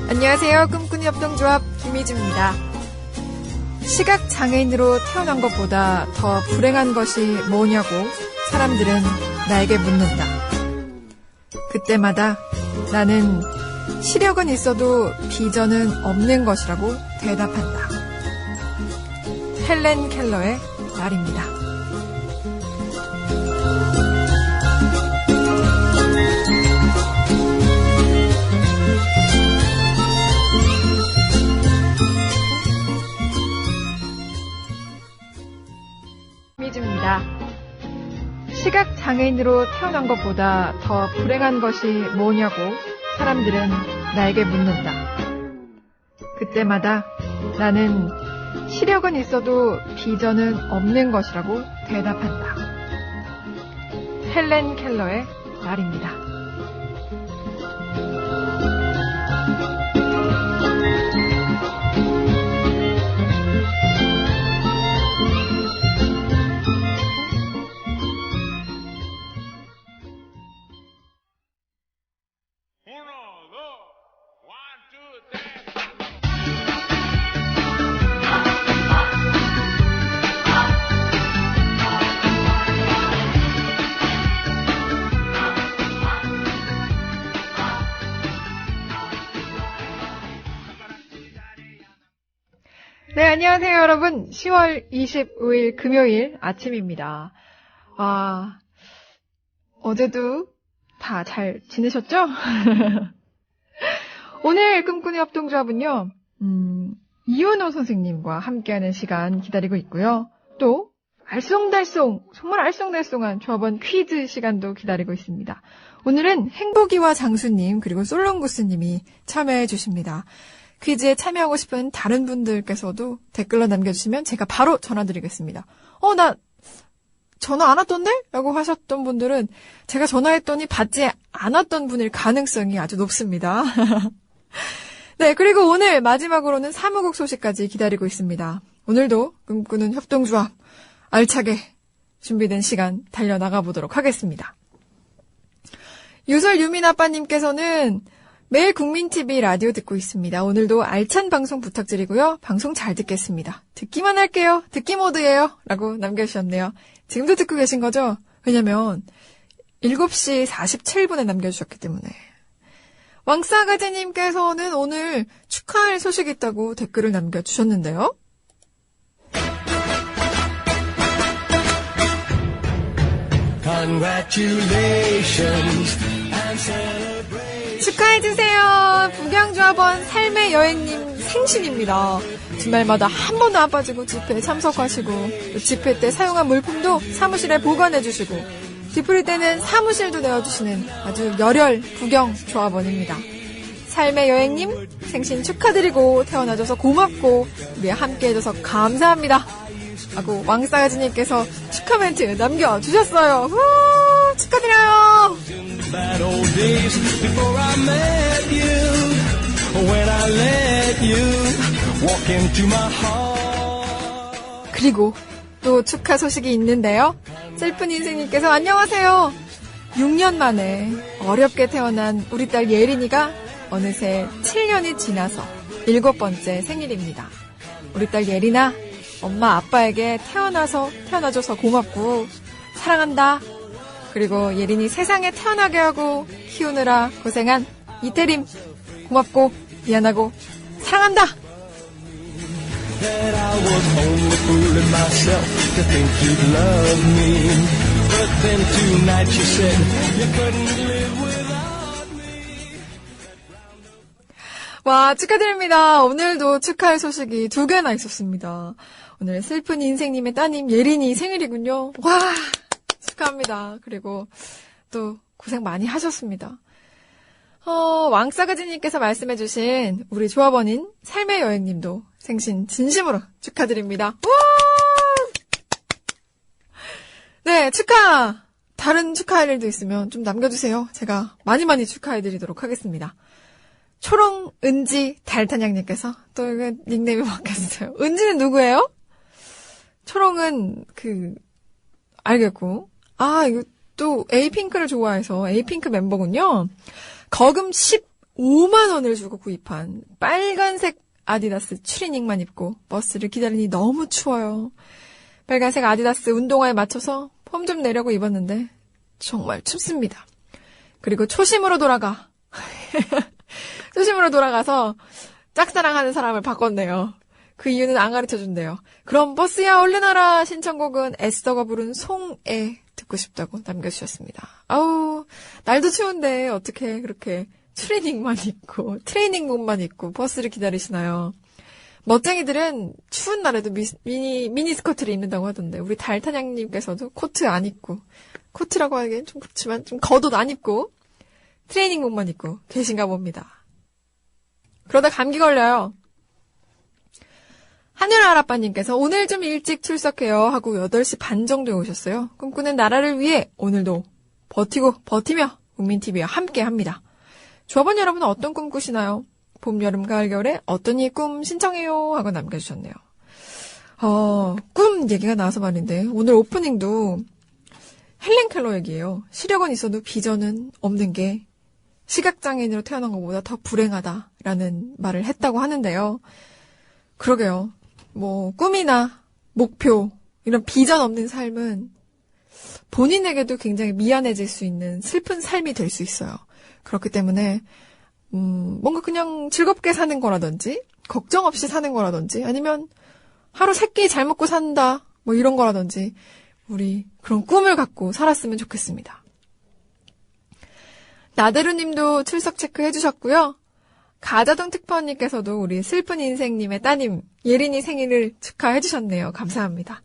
안녕하세요. 꿈꾸는 협동조합 김희주입니다. 시각장애인으로 태어난 것보다 더 불행한 것이 뭐냐고 사람들은 나에게 묻는다. 그때마다 나는 시력은 있어도 비전은 없는 것이라고 대답한다. 헬렌 켈러의 말입니다. 시각장애인으로 태어난 것보다 더 불행한 것이 뭐냐고 사람들은 나에게 묻는다. 그때마다 나는 시력은 있어도 비전은 없는 것이라고 대답한다. 헬렌 켈러의 말입니다. 네, 안녕하세요, 여러분. 10월 25일 금요일 아침입니다. 어제도 다 잘 지내셨죠? 오늘 꿈꾸는 협동조합은요, 이윤호 선생님과 함께하는 시간 기다리고 있고요. 또, 정말 알쏭달쏭한 조합원 퀴즈 시간도 기다리고 있습니다. 오늘은 행복이와 장수님, 그리고 솔롱구스님이 참여해 주십니다. 퀴즈에 참여하고 싶은 다른 분들께서도 댓글로 남겨주시면 제가 바로 전화드리겠습니다. 나 전화 안 왔던데? 라고 하셨던 분들은 제가 전화했더니 받지 않았던 분일 가능성이 아주 높습니다. 네, 그리고 오늘 마지막으로는 사무국 소식까지 기다리고 있습니다. 오늘도 꿈꾸는 협동조합 알차게 준비된 시간 달려나가 보도록 하겠습니다. 유설 유민 아빠님께서는 매일 국민TV 라디오 듣고 있습니다. 오늘도 알찬 방송 부탁드리고요. 방송 잘 듣겠습니다. 듣기만 할게요. 듣기 모드예요. 라고 남겨주셨네요. 지금도 듣고 계신 거죠? 왜냐면 7시 47분에 남겨주셨기 때문에. 왕싸가지님께서는 오늘 축하할 소식이 있다고 댓글을 남겨주셨는데요. Congratulations and celebrate. 축하해주세요. 부경조합원 삶의 여행님 생신입니다. 주말마다 한 번도 안 빠지고 집회에 참석하시고 집회 때 사용한 물품도 사무실에 보관해주시고 뒤풀이 때는 사무실도 내어주시는 아주 열혈 부경조합원입니다. 삶의 여행님 생신 축하드리고 태어나줘서 고맙고 우리 함께해줘서 감사합니다. 하고 왕싸가지님께서 축하 멘트 남겨주셨어요. 축하드려요. 그리고 또 축하 소식이 있는데요. 셀픈 인생님께서 안녕하세요. 6년 만에 어렵게 태어난 우리 딸 예린이가 어느새 7년이 지나서 7번째 생일입니다. 우리 딸 예린아, 엄마 아빠에게 태어나줘서 고맙고 사랑한다. 그리고 예린이 세상에 태어나게 하고 키우느라 고생한 이태림 고맙고 미안하고 사랑한다. 와, 축하드립니다. 오늘도 축하할 소식이 2개나 있었습니다. 오늘 슬픈 인생님의 따님 예린이 생일이군요. 와, 축하합니다. 그리고 또 고생 많이 하셨습니다. 왕싸가지님께서 말씀해주신 우리 조합원인 삶의 여행님도 생신 진심으로 축하드립니다. 와! 네, 축하 다 다른 축하할 일도 있으면 좀 남겨주세요. 제가 많이 축하해드리도록 하겠습니다. 초롱 은지 달탄양님께서 또 이거 닉네임이 바뀌었어요. 은지는 누구예요? 초롱은 알겠고. 이거 또 에이핑크를 좋아해서 에이핑크 멤버군요. 거금 15만 원을 주고 구입한 빨간색 아디다스 추리닝만 입고 버스를 기다리니 너무 추워요. 빨간색 아디다스 운동화에 맞춰서 폼 좀 내려고 입었는데 정말 춥습니다. 그리고 초심으로 돌아가서 짝사랑하는 사람을 바꿨네요. 그 이유는 안 가르쳐준대요. 그럼 버스야 얼른 와라 신청곡은 에스더가 부른 송에 듣고 싶다고 남겨주셨습니다. 날도 추운데 어떻게 그렇게 트레이닝만 입고 트레이닝복만 입고 버스를 기다리시나요? 멋쟁이들은 추운 날에도 미니 스커트를 입는다고 하던데 우리 달탄양님께서도 코트 안 입고 코트라고 하기엔 좀 그렇지만 좀 겉옷 안 입고 트레이닝복만 입고 계신가 봅니다. 그러다 감기 걸려요. 하늘아라빠님께서 오늘 좀 일찍 출석해요 하고 8시 반 정도에 오셨어요. 꿈꾸는 나라를 위해 오늘도 버티며 국민TV와 함께 합니다. 조합원 여러분은 어떤 꿈 꾸시나요? 봄, 여름, 가을, 겨울에 어떤 이 꿈 신청해요 하고 남겨주셨네요. 꿈 얘기가 나와서 말인데 오늘 오프닝도 헬렌 켈러 얘기예요. 시력은 있어도 비전은 없는 게 시각장애인으로 태어난 것보다 더 불행하다라는 말을 했다고 하는데요. 그러게요. 꿈이나 목표, 이런 비전 없는 삶은 본인에게도 굉장히 미안해질 수 있는 슬픈 삶이 될 수 있어요. 그렇기 때문에, 뭔가 그냥 즐겁게 사는 거라든지, 걱정 없이 사는 거라든지, 아니면 하루 3끼 잘 먹고 산다, 이런 거라든지, 우리 그런 꿈을 갖고 살았으면 좋겠습니다. 나대루님도 출석 체크해 주셨고요. 가자동 특파원님께서도 우리 슬픈 인생님의 따님 예린이 생일을 축하해 주셨네요. 감사합니다.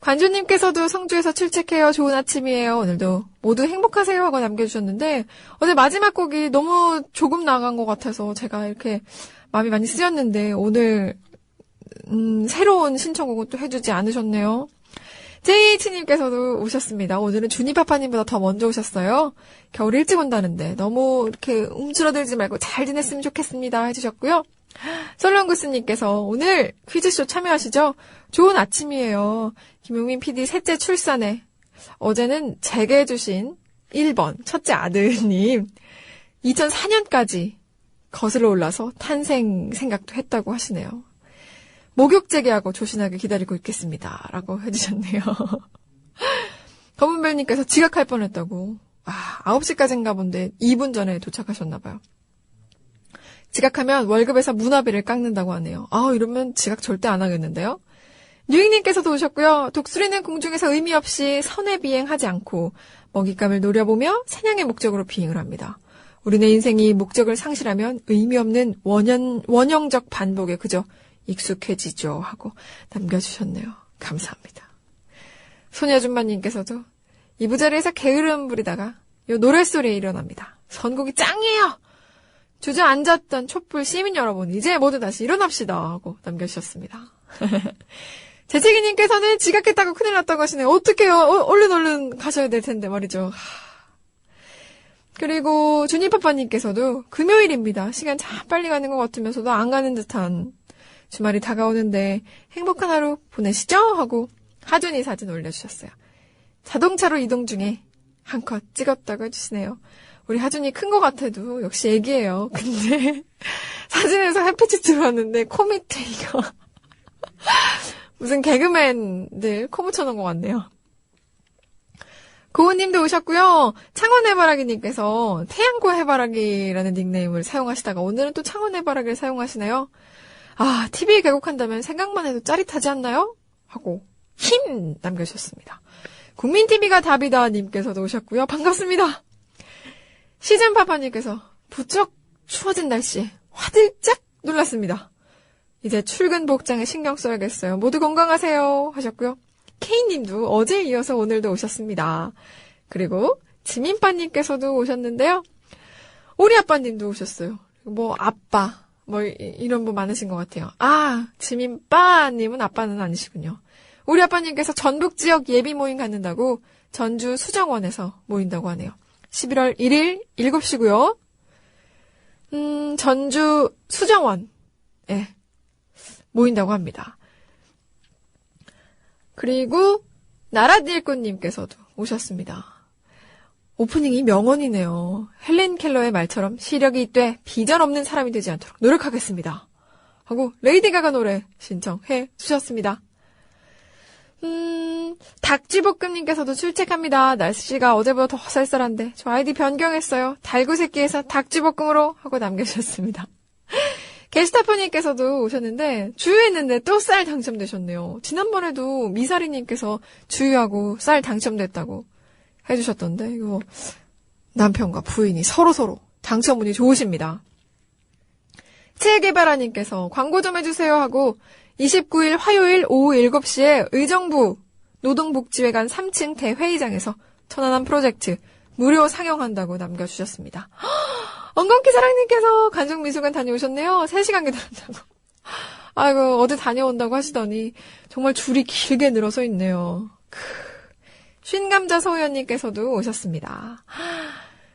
관주님께서도 성주에서 출첵해요. 좋은 아침이에요. 오늘도 모두 행복하세요 하고 남겨주셨는데 어제 마지막 곡이 너무 조금 나간 것 같아서 제가 이렇게 마음이 많이 쓰였는데 오늘 새로운 신청곡은 또 해주지 않으셨네요. JH님께서도 오셨습니다. 오늘은 주니파파님보다 더 먼저 오셨어요. 겨울 일찍 온다는데 너무 이렇게 움츠러들지 말고 잘 지냈으면 좋겠습니다 해주셨고요. 솔lon구스님께서 오늘 퀴즈쇼 참여하시죠? 좋은 아침이에요. 김용민 PD 셋째 출산에 어제는 제게 해주신 1번 첫째 아들님 2004년까지 거슬러 올라서 탄생 생각도 했다고 하시네요. 목욕 재개하고 조신하게 기다리고 있겠습니다. 라고 해주셨네요. 검은별님께서 지각할 뻔했다고. 9시까지인가 본데 2분 전에 도착하셨나봐요. 지각하면 월급에서 문화비를 깎는다고 하네요. 이러면 지각 절대 안 하겠는데요. 뉴익님께서도 오셨고요. 독수리는 공중에서 의미 없이 선의 비행하지 않고 먹잇감을 노려보며 사냥의 목적으로 비행을 합니다. 우리네 인생이 목적을 상실하면 의미 없는 원형적 반복에 그저 익숙해지죠 하고 남겨주셨네요. 감사합니다. 소녀준마님께서도 이부자리에서 게으름 부리다가 요 노랫소리에 일어납니다. 선곡이 짱이에요. 주저앉았던 촛불 시민 여러분 이제 모두 다시 일어납시다 하고 남겨주셨습니다. 재채기님께서는 지각했다고 큰일 났다고 하시네요. 어떡해요. 얼른 가셔야 될 텐데 말이죠. 그리고 주니파파님께서도 금요일입니다. 시간 참 빨리 가는 것 같으면서도 안 가는 듯한 주말이 다가오는데 행복한 하루 보내시죠? 하고 하준이 사진 올려주셨어요. 자동차로 이동 중에 한 컷 찍었다고 해주시네요. 우리 하준이 큰 것 같아도 역시 애기예요. 근데 사진에서 햇빛이 들어왔는데 코 밑에 이거 무슨 개그맨들 코 붙여놓은 것 같네요. 고은님도 오셨고요. 창원 해바라기님께서 태양고 해바라기라는 닉네임을 사용하시다가 오늘은 또 창원 해바라기를 사용하시네요. TV에 개국한다면 생각만 해도 짜릿하지 않나요? 하고 힘 남겨주셨습니다. 국민TV가 답이다 님께서도 오셨고요. 반갑습니다. 시즌파파님께서 부쩍 추워진 날씨에 화들짝 놀랐습니다. 이제 출근 복장에 신경 써야겠어요. 모두 건강하세요 하셨고요. K님도 어제 이어서 오늘도 오셨습니다. 그리고 지민빠님께서도 오셨는데요. 우리 아빠님도 오셨어요. 아빠 이런 분 많으신 것 같아요. 지민빠님은 아빠는 아니시군요. 우리 아빠님께서 전북 지역 예비 모임 갖는다고 전주 수정원에서 모인다고 하네요. 11월 1일 7시고요. 전주 수정원에 모인다고 합니다. 그리고 나라딜꽃님께서도 오셨습니다. 오프닝이 명언이네요. 헬렌 켈러의 말처럼 시력이 있되 비전 없는 사람이 되지 않도록 노력하겠습니다. 하고 레이디 가가 노래 신청해 주셨습니다. 닭쥐볶음님께서도 출첵합니다. 날씨가 어제보다 더 쌀쌀한데 저 아이디 변경했어요. 달구새끼에서 닭쥐볶음으로 하고 남겨주셨습니다. 게스타프님께서도 오셨는데 주유했는데 또 쌀 당첨되셨네요. 지난번에도 미사리님께서 주유하고 쌀 당첨됐다고 해주셨던데 이거 남편과 부인이 서로 당첨운이 좋으십니다. 체개발아님께서 광고 좀 해주세요 하고 29일 화요일 오후 7시에 의정부 노동복지회관 3층 대회의장에서 천안함 프로젝트 무료 상영한다고 남겨주셨습니다. 엉겅퀴 사랑님께서 간종미술관 다녀오셨네요. 3시간 기다렸다고. 아이고 어디 다녀온다고 하시더니 정말 줄이 길게 늘어서 있네요. 쉰감자 소우연님께서도 오셨습니다.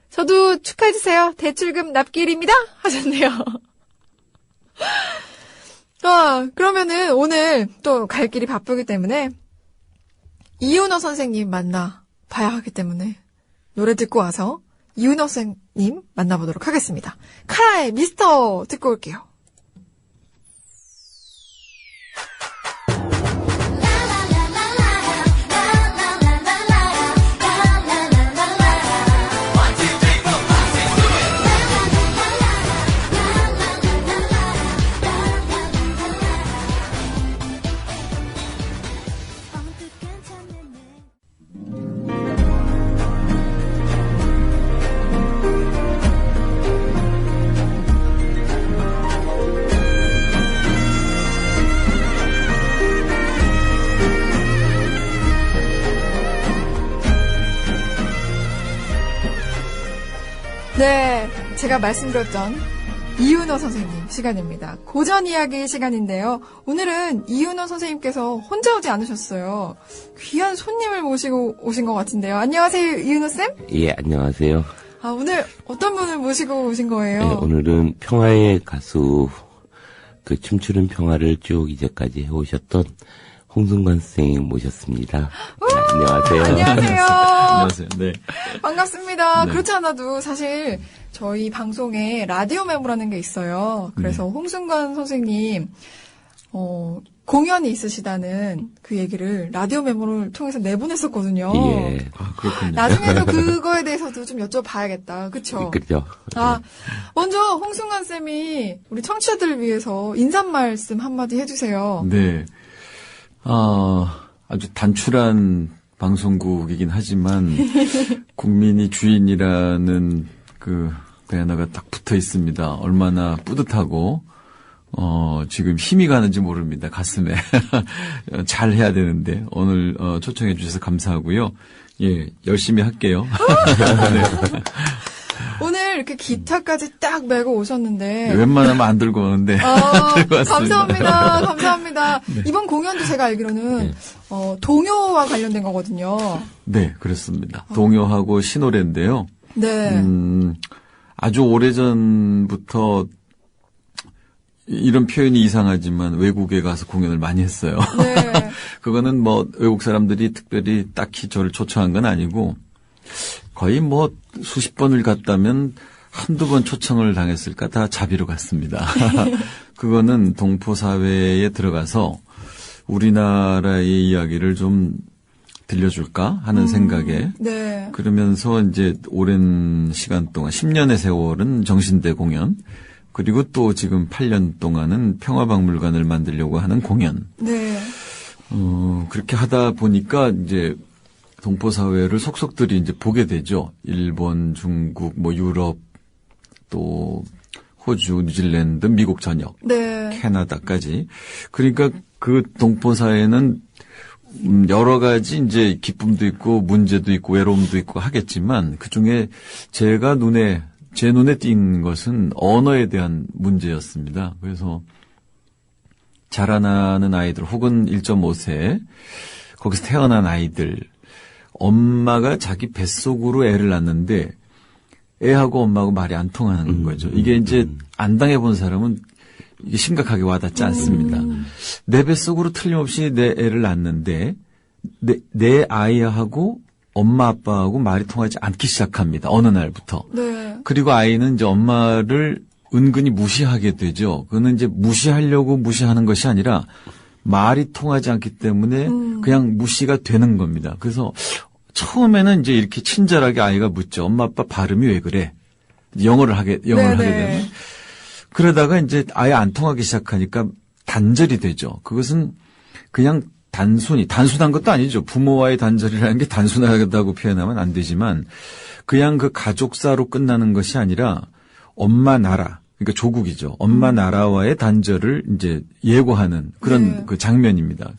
저도 축하해주세요. 대출금 납기일입니다 하셨네요. 그러면은 오늘 또 갈 길이 바쁘기 때문에 이윤호 선생님 만나 봐야 하기 때문에 노래 듣고 와서 이윤호 선생님 만나보도록 하겠습니다. 카라의 미스터 듣고 올게요. 네, 제가 말씀드렸던 이윤호 선생님 시간입니다. 고전 이야기 시간인데요. 오늘은 이윤호 선생님께서 혼자 오지 않으셨어요. 귀한 손님을 모시고 오신 것 같은데요. 안녕하세요, 이윤호쌤? 예, 안녕하세요. 오늘 어떤 분을 모시고 오신 거예요? 네, 오늘은 평화의 가수, 춤추는 평화를 쭉 이제까지 해오셨던 홍승관 선생님 모셨습니다. 네, 안녕하세요. 안녕하세요. 안녕하세요. 네. 반갑습니다. 네. 그렇지 않아도 사실 저희 방송에 라디오 메모라는 게 있어요. 그래서 홍승관 선생님 공연이 있으시다는 그 얘기를 라디오 메모를 통해서 내보냈었거든요. 예. 그렇군요. 나중에도 그거에 대해서도 좀 여쭤봐야겠다. 그쵸? 그죠. 먼저 홍승관 쌤이 우리 청취자들을 위해서 인사 말씀 한마디 해주세요. 네. 아주 단출한 방송국이긴 하지만 국민이 주인이라는 그 단어가 딱 붙어 있습니다. 얼마나 뿌듯하고 지금 힘이 가는지 모릅니다. 가슴에. 잘 해야 되는데 오늘 초청해 주셔서 감사하고요. 예, 열심히 할게요. 네. 오늘 이렇게 기타까지 딱 메고 오셨는데 웬만하면 안 들고 오는데 들고 왔습니다. 감사합니다. 네. 이번 공연도 제가 알기로는 동요와 관련된 거거든요. 네, 그렇습니다. 동요하고 신노래인데요. 네. 아주 오래전부터 이런 표현이 이상하지만 외국에 가서 공연을 많이 했어요. 네. 그거는 뭐 외국 사람들이 특별히 딱히 저를 초청한 건 아니고 거의 뭐 수십 번을 갔다면 한두 번 초청을 당했을까 다 자비로 갔습니다. 그거는 동포사회에 들어가서 우리나라의 이야기를 좀 들려줄까 하는 생각에 네. 그러면서 이제 오랜 시간 동안 10년의 세월은 정신대 공연 그리고 또 지금 8년 동안은 평화박물관을 만들려고 하는 공연. 네. 그렇게 하다 보니까 이제 동포사회를 속속들이 이제 보게 되죠. 일본, 중국, 뭐 유럽, 또 호주, 뉴질랜드, 미국 전역, 네. 캐나다까지. 그러니까 그 동포사회는 여러 가지 이제 기쁨도 있고 문제도 있고 외로움도 있고 하겠지만 그 중에 제 눈에 띈 것은 언어에 대한 문제였습니다. 그래서 자라나는 아이들 혹은 1.5세 거기서 태어난 아이들 엄마가 자기 뱃속으로 애를 낳는데 애하고 엄마하고 말이 안 통하는 거죠. 이게 이제 안 당해본 사람은 이게 심각하게 와닿지 않습니다. 내 뱃속으로 틀림없이 내 애를 낳는데 내 아이하고 엄마 아빠하고 말이 통하지 않기 시작합니다. 어느 날부터. 네. 그리고 아이는 이제 엄마를 은근히 무시하게 되죠. 그거는 이제 무시하려고 무시하는 것이 아니라 말이 통하지 않기 때문에 그냥 무시가 되는 겁니다. 그래서 처음에는 이제 이렇게 친절하게 아이가 묻죠. 엄마 아빠 발음이 왜 그래? 영어를 하게 되면. 그러다가 이제 아예 안 통하기 시작하니까 단절이 되죠. 그것은 그냥 단순한 것도 아니죠. 부모와의 단절이라는 게 단순하다고 표현하면 안 되지만 그냥 그 가족사로 끝나는 것이 아니라 엄마 나라, 그러니까 조국이죠. 엄마 나라와의 단절을 이제 예고하는 그런 그 장면입니다.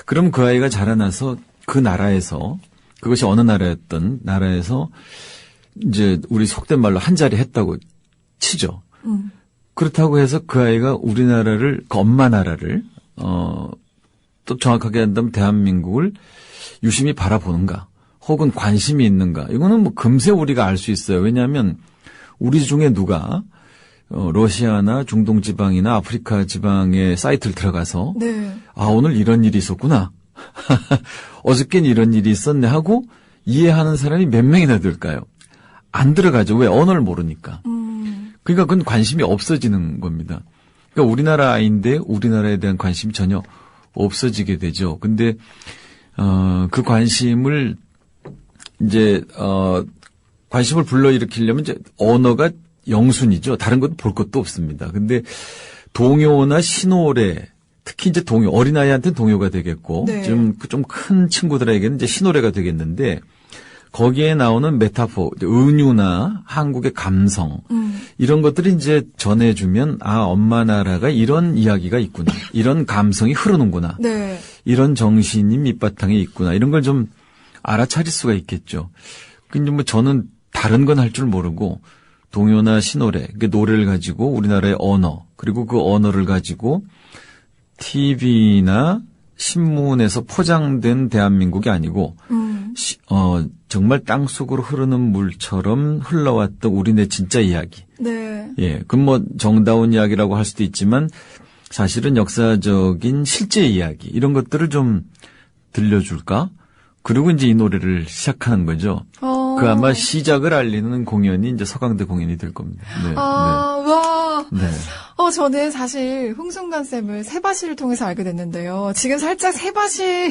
그럼 그 아이가 자라나서 그 나라에서 그것이 어느 나라였던 나라에서 이제 우리 속된 말로 한 자리 했다고 치죠. 그렇다고 해서 그 아이가 우리나라를, 그 엄마 나라를, 또 정확하게 한다면 대한민국을 유심히 바라보는가, 혹은 관심이 있는가. 이거는 뭐 금세 우리가 알 수 있어요. 왜냐하면 우리 중에 누가 러시아나 중동 지방이나 아프리카 지방의 사이트를 들어가서 아, 오늘 이런 일이 있었구나. 어저께는 이런 일이 있었네 하고 이해하는 사람이 몇 명이나 될까요? 안 들어가죠. 왜? 언어를 모르니까. 그러니까 그건 관심이 없어지는 겁니다. 그러니까 우리나라 아이인데 우리나라에 대한 관심이 전혀 없어지게 되죠. 근데 그 관심을 이제 관심을 불러일으키려면 이제 언어가 영순이죠. 다른 것도 볼 것도 없습니다. 근데 동요나 신호래, 특히 이제 동요, 어린아이한테는 동요가 되겠고, 좀 큰 친구들에게는 이제 신호래가 되겠는데, 거기에 나오는 메타포, 은유나 한국의 감성, 이런 것들이 이제 전해주면, 아, 엄마 나라가 이런 이야기가 있구나. 이런 감성이 흐르는구나. 이런 정신이 밑바탕에 있구나. 이런 걸 좀 알아차릴 수가 있겠죠. 근데 뭐 저는 다른 건 할 줄 모르고, 동요나 신노래, 그 노래를 가지고 우리나라의 언어, 그리고 그 언어를 가지고 TV나 신문에서 포장된 대한민국이 아니고, 정말 땅속으로 흐르는 물처럼 흘러왔던 우리네 진짜 이야기. 예, 그건 뭐 정다운 이야기라고 할 수도 있지만 사실은 역사적인 실제 이야기, 이런 것들을 좀 들려줄까? 그리고 이제 이 노래를 시작하는 거죠. 그 아마 시작을 알리는 공연이 이제 서강대 공연이 될 겁니다. 와. 저는 사실 홍순관 쌤을 세바시를 통해서 알게 됐는데요. 지금 살짝 세바시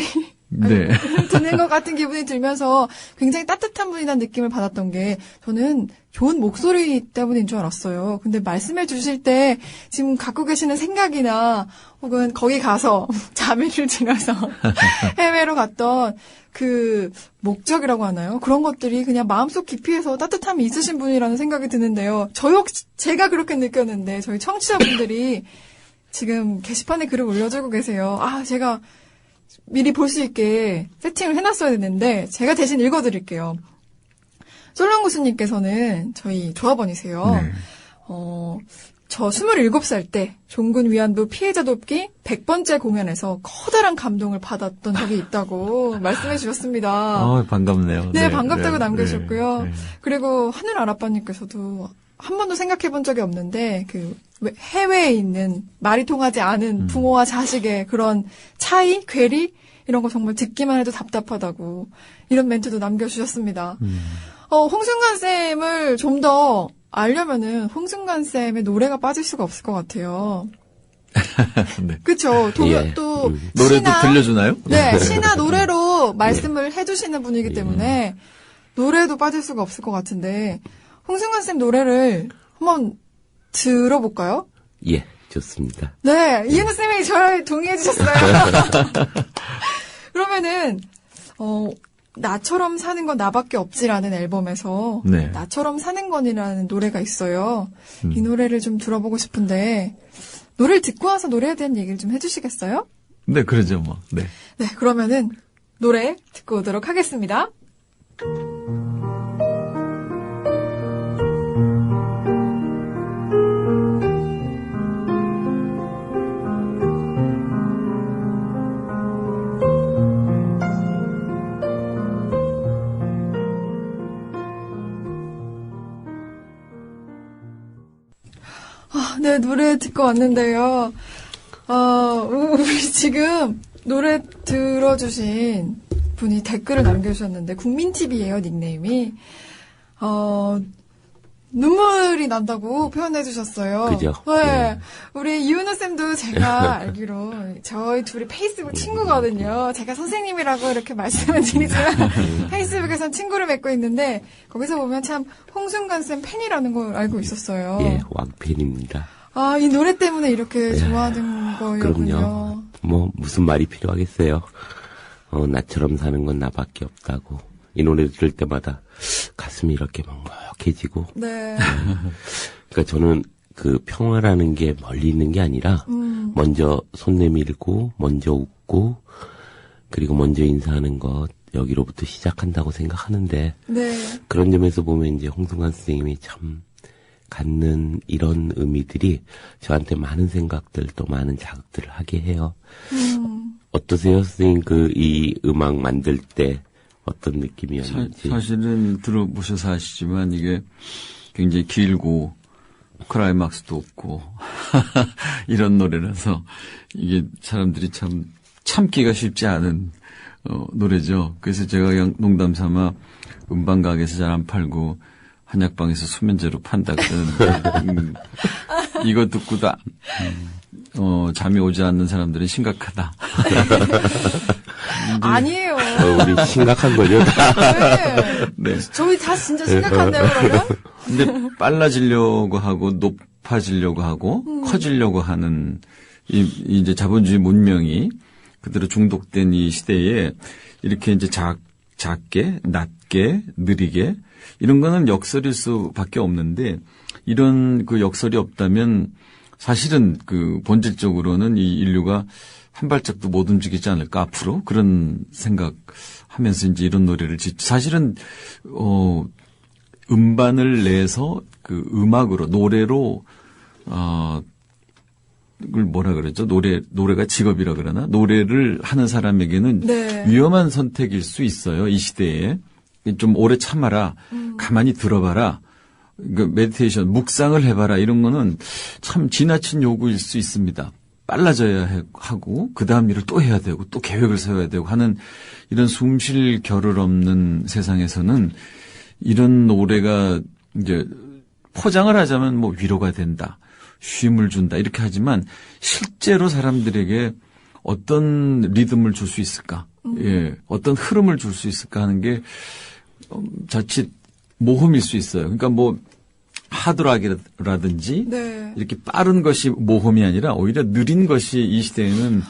듣는 것 같은 기분이 들면서 굉장히 따뜻한 분이라는 느낌을 받았던 게 저는 좋은 목소리 때문인 줄 알았어요. 근데 말씀해 주실 때 지금 갖고 계시는 생각이나 혹은 거기 가서 자매를 지나서 해외로 갔던 그 목적이라고 하나요? 그런 것들이 그냥 마음속 깊이에서 따뜻함이 있으신 분이라는 생각이 드는데요. 제가 그렇게 느꼈는데 저희 청취자분들이 지금 게시판에 글을 올려주고 계세요. 아, 제가 미리 볼 수 있게 세팅을 해놨어야 됐는데 제가 대신 읽어드릴게요. 솔론 교수님께서는 저희 조합원이세요. 저 27살 때 종군 위안부 피해자 돕기 100번째 공연에서 커다란 감동을 받았던 적이 있다고 말씀해 주셨습니다. 반갑네요. 네, 반갑다고 남겨주셨고요. 그리고 하늘 아라빠님께서도 한 번도 생각해 본 적이 없는데 그 해외에 있는 말이 통하지 않은 부모와 자식의 그런 차이, 괴리 이런 거 정말 듣기만 해도 답답하다고 이런 멘트도 남겨주셨습니다. 홍순관 쌤을 좀 더 알려면은 홍순관 쌤의 노래가 빠질 수가 없을 것 같아요. 네. 그렇죠. 또 노래도 들려주나요? 네, 시나 노래로 말씀을 해주시는 분이기 때문에 노래도 빠질 수가 없을 것 같은데 홍순관 쌤 노래를 한번 들어볼까요? 예, 좋습니다. 네, 이은우 쌤이 저를 동의해 주셨어요. 그러면은 나처럼 사는 건 나밖에 없지라는 앨범에서 나처럼 사는 건이라는 노래가 있어요. 이 노래를 좀 들어보고 싶은데 노래를 듣고 와서 노래에 대한 얘기를 좀 해주시겠어요? 네, 그러죠 뭐. 네, 그러면은 노래 듣고 오도록 하겠습니다. 네, 노래 듣고 왔는데요. 우리 지금 노래 들어주신 분이 댓글을 남겨주셨는데, 국민TV예요, 닉네임이. 눈물이 난다고 표현해주셨어요. 그죠? 네. 네. 우리 이은호 쌤도 제가 알기로 저희 둘이 페이스북 친구거든요. 제가 선생님이라고 이렇게 말씀을 드리지만 페이스북에선 친구를 맺고 있는데 거기서 보면 참 홍순관 쌤 팬이라는 걸 알고 있었어요. 예, 왕팬입니다. 이 노래 때문에 이렇게 좋아하는 거였군요. 그럼요. 뭐 무슨 말이 필요하겠어요. 나처럼 사는 건 나밖에 없다고. 이 노래 들을 때마다 가슴이 이렇게 먹먹해지고. 네. 그러니까 저는 그 평화라는 게 멀리 있는 게 아니라 먼저 손 내밀고 먼저 웃고 그리고 먼저 인사하는 것 여기로부터 시작한다고 생각하는데 네. 그런 점에서 보면 이제 홍순관 선생님이 참 갖는 이런 의미들이 저한테 많은 생각들 또 많은 자극들을 하게 해요. 어떠세요, 선생님? 이 음악 만들 때 어떤 느낌이었는지. 사실은 들어보셔서 아시지만 이게 굉장히 길고 클라이막스도 없고 이런 노래라서 이게 사람들이 참 참기가 쉽지 않은 노래죠. 그래서 제가 그냥 농담 삼아 음반 가게에서 잘 안 팔고 한약방에서 수면제로 판다 그러는데 이거 듣고도 잠이 오지 않는 사람들은 심각하다. 아니에요. 우리 심각한 거죠. 네. 저희 다 진짜 심각한데요, 그러면? 근데 빨라지려고 하고 높아지려고 하고 커지려고 하는 이제 자본주의 문명이 그대로 중독된 이 시대에 이렇게 이제 작게, 낮게, 느리게 이런 거는 역설일 수밖에 없는데 이런 그 역설이 없다면 사실은 그 본질적으로는 이 인류가 한 발짝도 못 움직이지 않을까 앞으로 그런 생각하면서 이제 이런 노래를 사실은 음반을 내서 그 음악으로 노래로 그걸 뭐라 그러죠? 노래가 직업이라 그러나? 노래를 하는 사람에게는 네. 위험한 선택일 수 있어요. 이 시대에. 좀 오래 참아라. 가만히 들어봐라. 그 메디테이션, 묵상을 해봐라. 이런 거는 참 지나친 요구일 수 있습니다. 빨라져야 하고 그 다음 일을 또 해야 되고 또 계획을 세워야 되고 하는 이런 숨쉴 겨를 없는 세상에서는 이런 노래가 이제 포장을 하자면 뭐 위로가 된다. 쉼을 준다. 이렇게 하지만 실제로 사람들에게 어떤 리듬을 줄 수 있을까? 예. 어떤 흐름을 줄 수 있을까 하는 게 자칫 모험일 수 있어요. 그러니까 뭐 하드락이라든지 네. 이렇게 빠른 것이 모험이 아니라 오히려 느린 것이 이 시대에는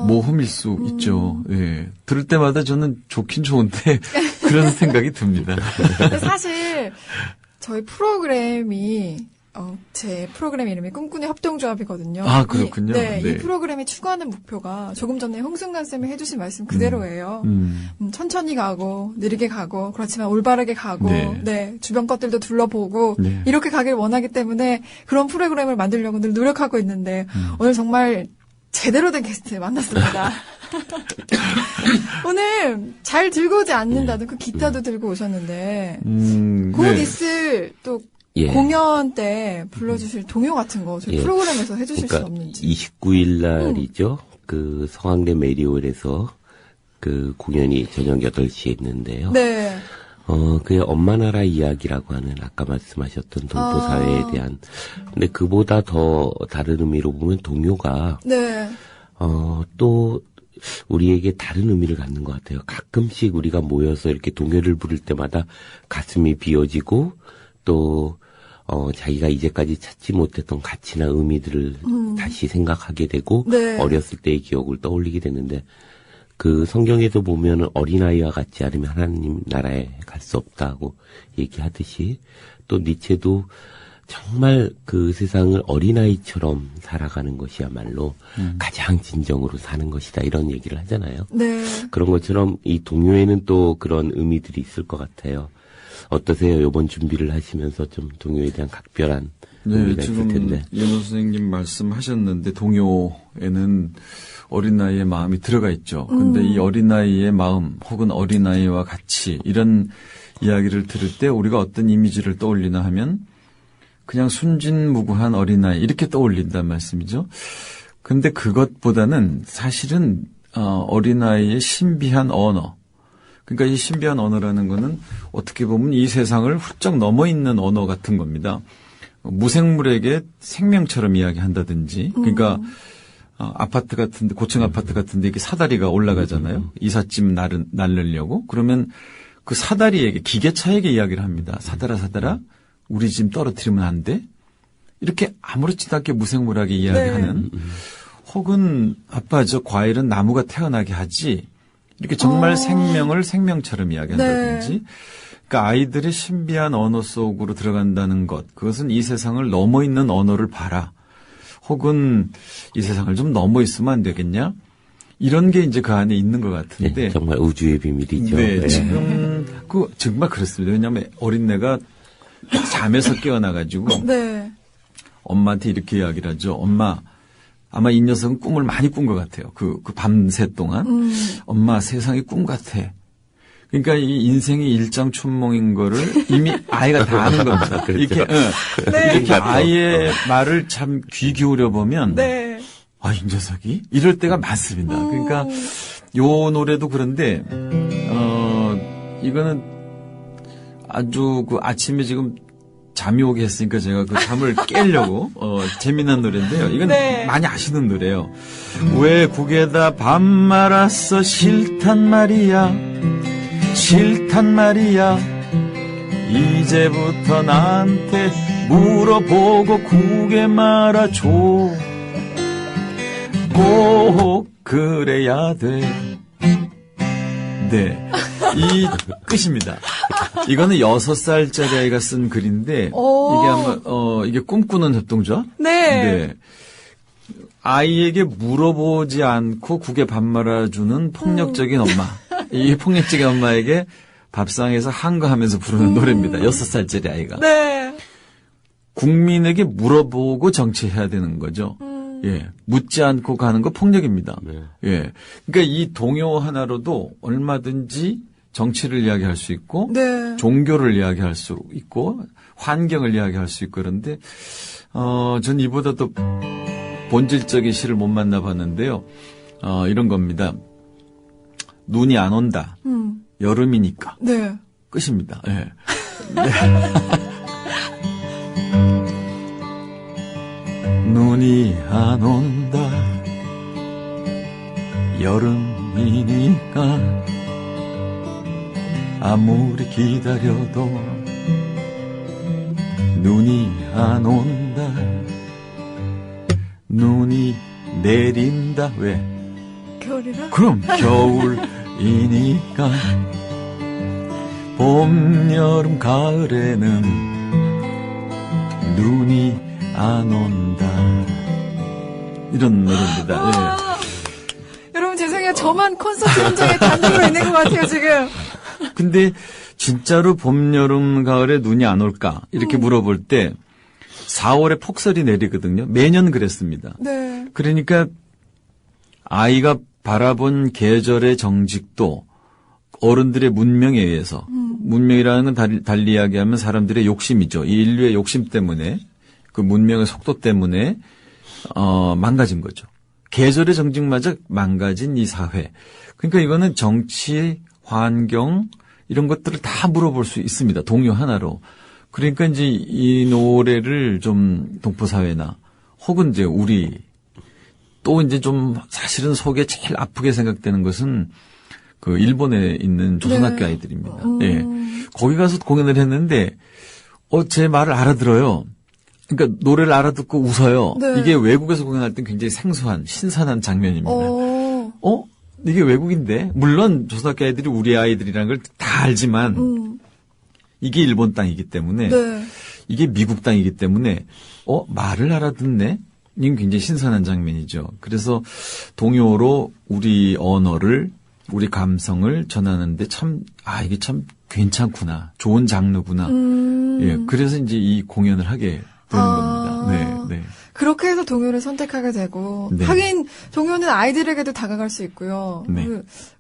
모험일 수 있죠. 예. 들을 때마다 저는 좋긴 좋은데 그런 생각이 듭니다. 근데 사실 저희 프로그램이 제 프로그램 이름이 꿈꾸는 협동조합이거든요. 아, 그렇군요. 네, 네. 이 프로그램이 추구하는 목표가 조금 전에 홍순관 쌤이 해주신 말씀 그대로예요. 천천히 가고 느리게 가고 그렇지만 올바르게 가고 네, 주변 것들도 둘러보고 네. 이렇게 가길 원하기 때문에 그런 프로그램을 만들려고 늘 노력하고 있는데 오늘 정말 제대로 된 게스트 만났습니다. 오늘 잘 들고 오지 않는다는 그 기타도 들고 오셨는데 곧 네. 있을 또 예. 공연 때 불러주실 동요 같은 거 저희 예. 프로그램에서 해주실 수 그러니까 없는지. 29일 날이죠. 그 성황대 메리홀에서 그 공연이 저녁 8시에 있는데요. 네. 그게 엄마 나라 이야기라고 하는 아까 말씀하셨던 동포 사회에 대한 근데 그보다 더 다른 의미로 보면 동요가 네. 또 우리에게 다른 의미를 갖는 것 같아요. 가끔씩 우리가 모여서 이렇게 동요를 부를 때마다 가슴이 비어지고 또 자기가 이제까지 찾지 못했던 가치나 의미들을 다시 생각하게 되고 네. 어렸을 때의 기억을 떠올리게 되는데 그 성경에도 보면은 어린아이와 같지 않으면 하나님 나라에 갈 수 없다고 얘기하듯이 또 니체도 정말 그 세상을 어린아이처럼 살아가는 것이야말로 가장 진정으로 사는 것이다 이런 얘기를 하잖아요. 네. 그런 것처럼 이 동요에는 또 그런 의미들이 있을 것 같아요. 어떠세요? 이번 준비를 하시면서 좀 동요에 대한 각별한 의미가 있을 텐데. 지금 연호 선생님 말씀하셨는데 동요에는 어린아이의 마음이 들어가 있죠. 근데 이 어린아이의 마음 혹은 어린아이와 같이 이런 이야기를 들을 때 우리가 어떤 이미지를 떠올리나 하면 그냥 순진무구한 어린아이 이렇게 떠올린단 말씀이죠. 근데 그것보다는 사실은 어린아이의 신비한 언어. 그러니까 이 신비한 언어라는 거는 어떻게 보면 이 세상을 훌쩍 넘어 있는 언어 같은 겁니다. 무생물에게 생명처럼 이야기한다든지, 그러니까 아파트 같은데, 고층 아파트 같은데 이렇게 사다리가 올라가잖아요. 이삿짐 날르려고. 그러면 그 사다리에게, 기계차에게 이야기를 합니다. 사다라, 우리 짐 떨어뜨리면 안 돼? 이렇게 아무렇지도 않게 무생물하게 이야기하는, 혹은 아빠 저 과일은 나무가 태어나게 하지, 이렇게 정말 생명을 생명처럼 이야기한다든지, 그러니까 아이들의 신비한 언어 속으로 들어간다는 것, 그것은 이 세상을 넘어 있는 언어를 봐라. 혹은 이 세상을 좀 넘어 있으면 안 되겠냐? 이런 게 이제 그 안에 있는 것 같은데. 네, 정말 우주의 비밀이죠. 네, 지금 정말 그렇습니다. 왜냐하면 어린애가 잠에서 깨어나가지고 네. 엄마한테 이렇게 이야기를 하죠. 엄마, 아마 이 녀석은 꿈을 많이 꾼 것 같아요. 그 밤새 동안. 엄마, 세상이 꿈 같아. 그러니까 이 인생이 일장춘몽인 거를 이미 아이가 다 아는 겁니다. 그렇죠. 이렇게, 네. 이렇게 아이의 말을 참 귀 기울여 보면, 네. 아, 이 녀석이? 이럴 때가 많습니다. 그러니까 요 노래도 그런데, 이거는 아주 그 아침에 지금 잠이 오게 했으니까 제가 그 잠을 깨려고, 재미난 노래인데요. 이건 네. 많이 아시는 노래예요. 외국에다 밥 말았어, 싫단 말이야. 싫단 말이야. 이제부터 나한테 물어보고 국에 말아줘. 꼭 그래야 돼. 네. 이 끝입니다. 이거는 6살짜리 아이가 쓴 글인데, 이게 아마, 이게 꿈꾸는 협동조합? 네. 네. 아이에게 물어보지 않고 국에 밥 말아주는 폭력적인 엄마. 이 폭력적인 엄마에게 밥상에서 한가하면서 부르는 노래입니다. 6살짜리 아이가. 네. 국민에게 물어보고 정치해야 되는 거죠. 예. 묻지 않고 가는 거 폭력입니다. 네. 예. 그러니까 이 동요 하나로도 얼마든지 정치를 이야기할 수 있고, 네. 종교를 이야기할 수 있고, 환경을 이야기할 수 있고 그런데, 전 이보다 더 본질적인 시를 못 만나봤는데요. 이런 겁니다. 눈이 안 온다. 여름이니까. 네. 끝입니다. 예. 네. 눈이 안 온다. 여름이니까 아무리 기다려도 눈이 안 온다. 눈이 내린다. 왜? 겨울이라? 그럼 겨울이니까 봄, 여름, 가을에는 눈이 안 온다. 이런 노래입니다. 예. 여러분 죄송해요. 저만 콘서트 현장에 단독으로 있는 것 같아요 지금. 근데 진짜로 봄, 여름, 가을에 눈이 안 올까? 이렇게 물어볼 때 4월에 폭설이 내리거든요. 매년 그랬습니다. 네. 그러니까 아이가 바라본 계절의 정직도 어른들의 문명에 의해서, 문명이라는 건 달리 이야기하면 사람들의 욕심이죠. 이 인류의 욕심 때문에, 그 문명의 속도 때문에 망가진 거죠. 계절의 정직마저 망가진 이 사회. 그러니까 이거는 정치, 환경 이런 것들을 다 물어볼 수 있습니다. 동요 하나로. 그러니까 이제 이 노래를 좀 동포사회나 혹은 이제 우리 또 이제 좀 사실은 속에 제일 아프게 생각되는 것은 그 일본에 있는 조선학교 네. 아이들입니다. 예. 거기 가서 공연을 했는데 제 말을 알아들어요. 그러니까 노래를 알아듣고 웃어요. 네. 이게 외국에서 공연할 땐 굉장히 생소한 신선한 장면입니다. 이게 외국인데 물론 조선학교 아이들이 우리 아이들이라는 걸 다 알지만 이게 일본 땅이기 때문에 네. 이게 미국 땅이기 때문에 말을 알아듣네? 이건 굉장히 신선한 장면이죠. 그래서 동요로 우리 언어를 우리 감성을 전하는데 이게 참 괜찮구나. 좋은 장르구나. 예. 그래서 이제 이 공연을 하게 되는 겁니다. 네, 네. 그렇게 해서 동요를 선택하게 되고 네. 하긴 동요는 아이들에게도 다가갈 수 있고요. 네.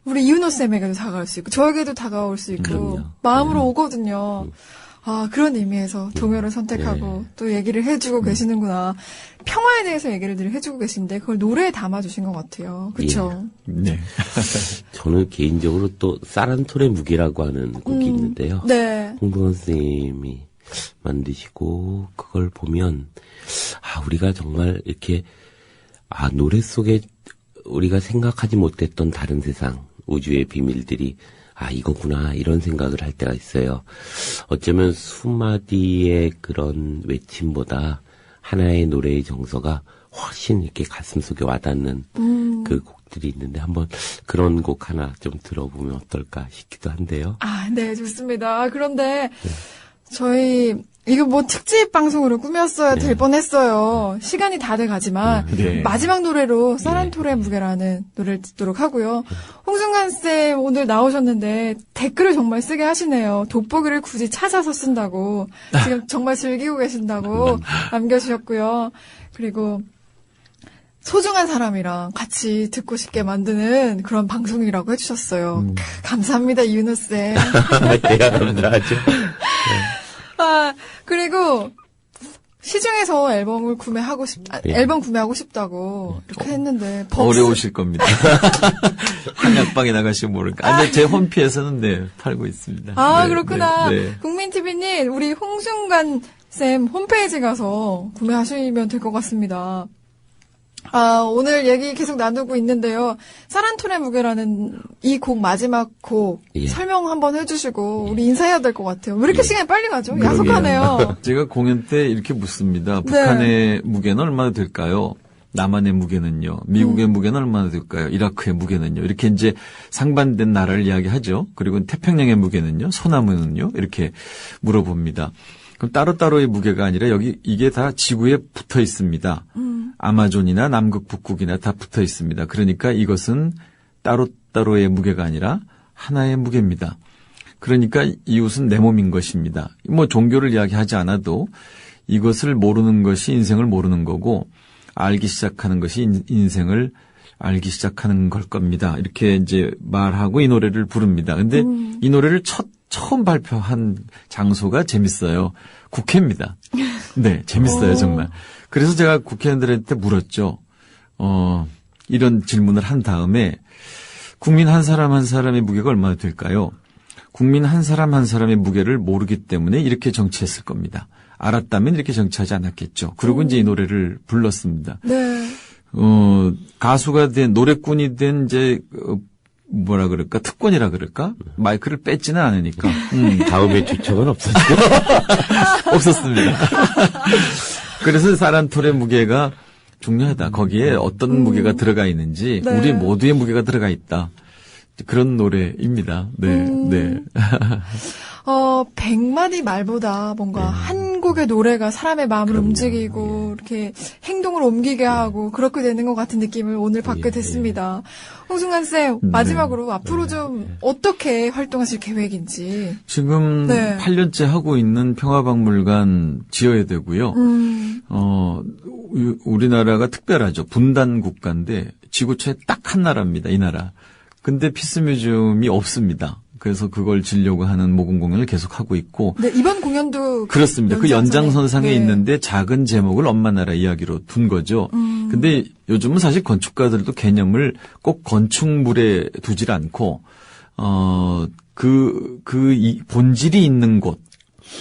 우리 이윤호 쌤에게도 다가갈 수 있고 저에게도 다가올 수 있고 그럼요. 마음으로 오거든요. 그런 의미에서 동요를 선택하고 또 얘기를 해주고 계시는구나. 평화에 대해서 얘기를 늘 해주고 계신데 그걸 노래에 담아주신 것 같아요. 그렇죠? 네. 저는 개인적으로 또 사란톨의 무게라고 하는 곡이 있는데요. 네. 홍동원 선생님이 만드시고 그걸 보면 우리가 정말 이렇게 노래 속에 우리가 생각하지 못했던 다른 세상, 우주의 비밀들이 이거구나 이런 생각을 할 때가 있어요. 어쩌면 수마디의 그런 외침보다 하나의 노래의 정서가 훨씬 이렇게 가슴 속에 와닿는 그 곡들이 있는데 한번 그런 곡 하나 좀 들어보면 어떨까 싶기도 한데요. 네, 좋습니다. 그런데 저희 이거 뭐 특집 방송으로 꾸몄어야 될 뻔했어요. 시간이 다 돼가지만 마지막 노래로 사란톨의 무게라는 노래를 듣도록 하고요. 홍승관 쌤 오늘 나오셨는데 댓글을 정말 쓰게 하시네요. 돋보기를 굳이 찾아서 쓴다고 지금 정말 즐기고 계신다고 남겨주셨고요. 그리고 소중한 사람이랑 같이 듣고 싶게 만드는 그런 방송이라고 해주셨어요. 감사합니다, 이윤호 쌤. 제가 감사하죠. 그리고 시중에서 앨범을 앨범 구매하고 싶다고 이렇게 했는데 어려우실 겁니다. 한약방에 나가시면 모를까. 근데 제 홈피에서는 팔고 있습니다. 그렇구나. 네. 국민TV님 우리 홍승관 쌤 홈페이지 가서 구매하시면 될 것 같습니다. 오늘 얘기 계속 나누고 있는데요. 사란톨의 무게라는 이 곡 마지막 곡 설명 한번 해주시고 우리 인사해야 될 것 같아요. 왜 이렇게 시간이 빨리 가죠? 야속하네요. 제가 공연 때 이렇게 묻습니다. 북한의 무게는 얼마나 될까요? 남한의 무게는요. 미국의 무게는 얼마나 될까요? 이라크의 무게는요. 이렇게 이제 상반된 나라를 이야기하죠. 그리고 태평양의 무게는요. 소나무는요. 이렇게 물어봅니다. 그럼 따로따로의 무게가 아니라 이게 다 지구에 붙어 있습니다. 아마존이나 남극 북극이나 다 붙어 있습니다. 그러니까 이것은 따로따로의 무게가 아니라 하나의 무게입니다. 그러니까 이웃은 내 몸인 것입니다. 뭐 종교를 이야기하지 않아도 이것을 모르는 것이 인생을 모르는 거고 알기 시작하는 것이 인생을 알기 시작하는 걸 겁니다. 이렇게 이제 말하고 이 노래를 부릅니다. 근데 이 노래를 처음 발표한 장소가 재밌어요. 국회입니다. 네, 재밌어요, 정말. 그래서 제가 국회의원들한테 물었죠. 이런 질문을 한 다음에 국민 한 사람 한 사람의 무게가 얼마나 될까요? 국민 한 사람 한 사람의 무게를 모르기 때문에 이렇게 정치했을 겁니다. 알았다면 이렇게 정치하지 않았겠죠. 그리고 이제 이 노래를 불렀습니다. 네. 가수가 된, 노래꾼이 된 이제, 뭐라 그럴까? 특권이라 그럴까? 마이크를 뺏지는 않으니까. 다음에 주청은 없었죠. 없었습니다. 그래서 사란톨의 무게가 중요하다. 거기에 어떤 무게가 들어가 있는지, 우리 모두의 무게가 들어가 있다. 그런 노래입니다. 네, 네. 100마디 말보다 뭔가 한 곡의 노래가 사람의 마음을 움직이고 이렇게 행동을 옮기게 하고 그렇게 되는 것 같은 느낌을 오늘 받게 됐습니다. 홍승관 쌤, 마지막으로 앞으로 좀 어떻게 활동하실 계획인지. 지금 8년째 하고 있는 평화박물관 지어야 되고요. 우리나라가 특별하죠. 분단 국가인데 지구촌에 딱 한 나라입니다. 이 나라. 근데 피스뮤지엄이 없습니다. 그래서 그걸 지려고 하는 모금 공연을 계속하고 있고. 네, 이번 공연도. 그렇습니다. 그 연장선상에 있는데 작은 제목을 엄마 나라 이야기로 둔 거죠. 근데 요즘은 사실 건축가들도 개념을 꼭 건축물에 두질 않고, 이 본질이 있는 곳.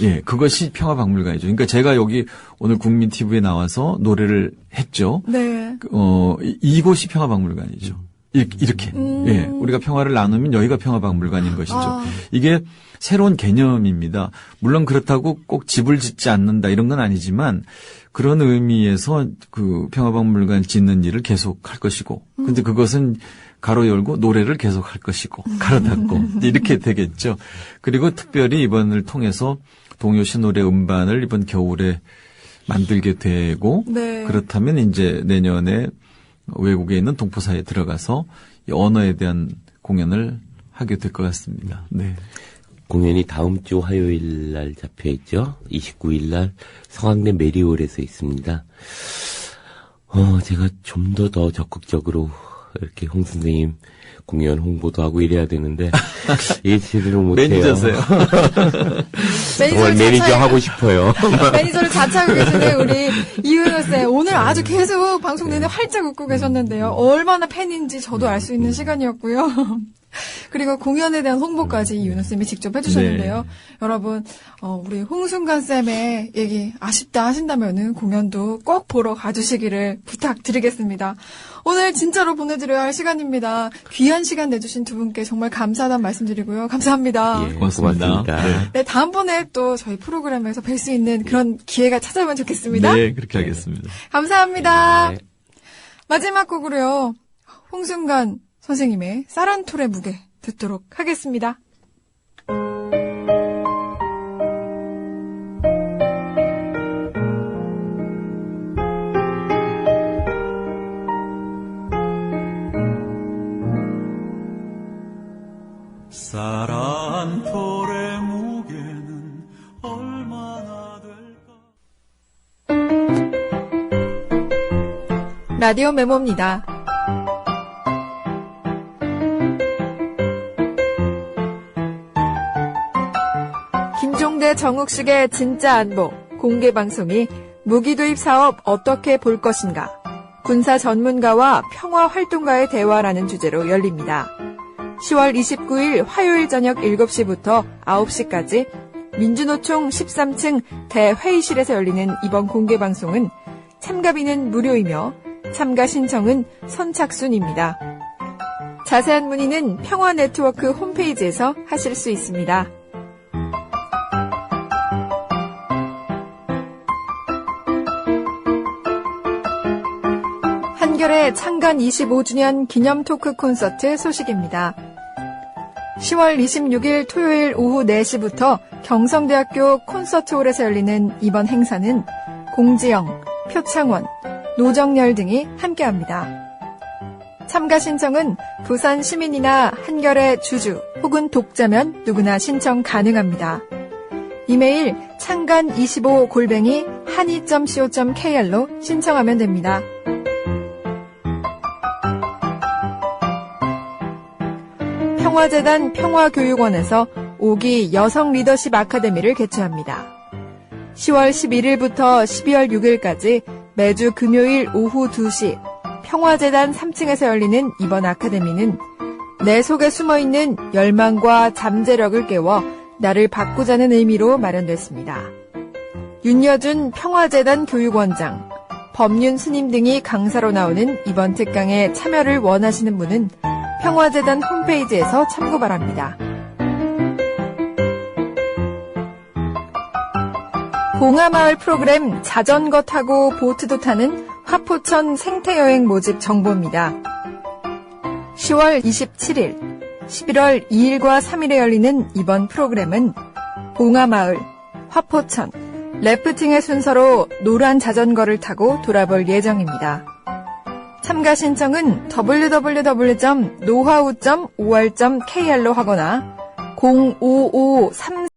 예, 그것이 평화박물관이죠. 그러니까 제가 여기 오늘 국민TV에 나와서 노래를 했죠. 네. 이곳이 평화박물관이죠. 이렇게. 예. 우리가 평화를 나누면 여기가 평화박물관인 것이죠. 이게 새로운 개념입니다. 물론 그렇다고 꼭 집을 짓지 않는다 이런 건 아니지만 그런 의미에서 그 평화박물관 짓는 일을 계속 할 것이고 근데 그것은 가로 열고 노래를 계속 할 것이고 가로 닫고 이렇게 되겠죠. 그리고 특별히 이번을 통해서 동요 신노래 음반을 이번 겨울에 만들게 되고 그렇다면 이제 내년에 외국에 있는 동포사에 들어가서 이 언어에 대한 공연을 하게 될 것 같습니다. 네. 공연이 다음 주 화요일 날 잡혀 있죠. 29일 날 성황리 메리홀에서 있습니다. 제가 좀 더 적극적으로 이렇게 홍 선생님 공연 홍보도 하고 이래야 되는데 예 제대로 못해요. 매니저세요. 정말 매니저 하고 싶어요. 매니저를 자처하고 계시는 우리 이은호 쌤. 오늘 아주 계속 방송 내내 활짝 웃고 계셨는데요. 얼마나 팬인지 저도 알 수 있는 시간이었고요. 그리고 공연에 대한 홍보까지 이윤호 쌤이 직접 해주셨는데요. 네. 여러분, 우리 홍순관 쌤의 얘기 아쉽다 하신다면은 공연도 꼭 보러 가주시기를 부탁드리겠습니다. 오늘 진짜로 보내드려야 할 시간입니다. 귀한 시간 내주신 두 분께 정말 감사하다는 말씀드리고요. 감사합니다. 예, 고맙습니다. 네, 다음번에 또 저희 프로그램에서 뵐 수 있는 그런 기회가 찾아오면 좋겠습니다. 네, 그렇게 하겠습니다. 감사합니다. 네. 마지막 곡으로요. 홍순관 선생님의 사란톨의 무게 듣도록 하겠습니다. 사란톨의 무게는 얼마나 될까? 라디오 메모입니다. 김종대 정욱식의 진짜 안보 공개 방송이 무기 도입 사업 어떻게 볼 것인가 군사 전문가와 평화 활동가의 대화라는 주제로 열립니다. 10월 29일 화요일 저녁 7시부터 9시까지 민주노총 13층 대회의실에서 열리는 이번 공개 방송은 참가비는 무료이며 참가 신청은 선착순입니다. 자세한 문의는 평화네트워크 홈페이지에서 하실 수 있습니다. 한결의 창간 25주년 기념 토크 콘서트 소식입니다. 10월 26일 토요일 오후 4시부터 경성대학교 콘서트홀에서 열리는 이번 행사는 공지영, 표창원, 노정열 등이 함께합니다. 참가 신청은 부산 시민이나 한결의 주주 혹은 독자면 누구나 신청 가능합니다. 이메일 창간25@한이.co.kr로 신청하면 됩니다. 평화재단 평화교육원에서 5기 여성 리더십 아카데미를 개최합니다. 10월 11일부터 12월 6일까지 매주 금요일 오후 2시 평화재단 3층에서 열리는 이번 아카데미는 내 속에 숨어있는 열망과 잠재력을 깨워 나를 바꾸자는 의미로 마련됐습니다. 윤여준 평화재단 교육원장, 법륜 스님 등이 강사로 나오는 이번 특강에 참여를 원하시는 분은 평화재단 홈페이지에서 참고 바랍니다. 봉하마을 프로그램 자전거 타고 보트도 타는 화포천 생태여행 모집 정보입니다. 10월 27일, 11월 2일과 3일에 열리는 이번 프로그램은 봉하마을, 화포천, 래프팅의 순서로 노란 자전거를 타고 돌아볼 예정입니다. 참가 신청은 www.nohow.or.kr로 하거나 05533